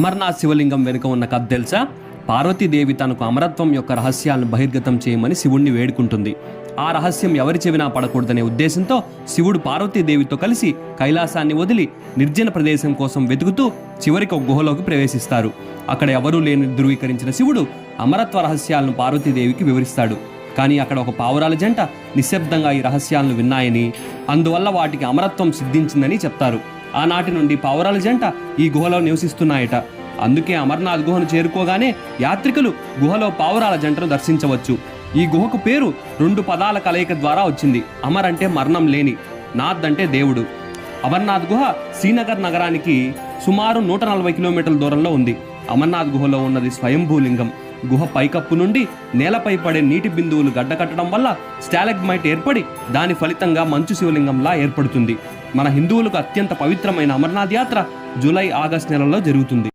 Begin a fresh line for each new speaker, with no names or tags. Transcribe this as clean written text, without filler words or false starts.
అమర్నాథ్ శివలింగం వెనుక ఉన్న కథ తెలుసా? పార్వతీదేవి తనకు అమరత్వం యొక్క రహస్యాలను బహిర్గతం చేయమని శివుణ్ణి వేడుకుంటుంది. ఆ రహస్యం ఎవరి చెవినా పడకూడదనే ఉద్దేశంతో శివుడు పార్వతీదేవితో కలిసి కైలాసాన్ని వదిలి నిర్జన ప్రదేశం కోసం వెతుకుతూ చివరికి ఒక గుహలోకి ప్రవేశిస్తారు. అక్కడ ఎవరూ లేని ధృవీకరించిన శివుడు అమరత్వ రహస్యాలను పార్వతీదేవికి వివరిస్తాడు. కానీ అక్కడ ఒక పావురాల జంట నిశ్శబ్దంగా ఈ రహస్యాలను విన్నాయని, అందువల్ల వాటికి అమరత్వం సిద్ధించిందని చెప్తారు. ఆనాటి నుండి పావురాల జంట ఈ గుహలో నివసిస్తున్నాయట. అందుకే అమర్నాథ్ గుహను చేరుకోగానే యాత్రికులు గుహలో పావురాల జంటను దర్శించవచ్చు. ఈ గుహకు పేరు 2 పదాల కలయిక ద్వారా వచ్చింది. అమర్ అంటే మరణం లేని, నాథ్ అంటే దేవుడు. అమర్నాథ్ గుహ శ్రీనగర్ నగరానికి సుమారు 140 కిలోమీటర్ల దూరంలో ఉంది. అమర్నాథ్ గుహలో ఉన్నది స్వయంభూలింగం. గుహ పైకప్పు నుండి నేలపై పడే నీటి బిందువులు గడ్డకట్టడం వల్ల స్టాలగ్మైట్ ఏర్పడి దాని ఫలితంగా మంచు శివలింగంలా ఏర్పడుతుంది. మన హిందువులకు అత్యంత పవిత్రమైన అమర్నాథ్ యాత్ర జూలై, ఆగస్టు నెలల్లో జరుగుతుంది.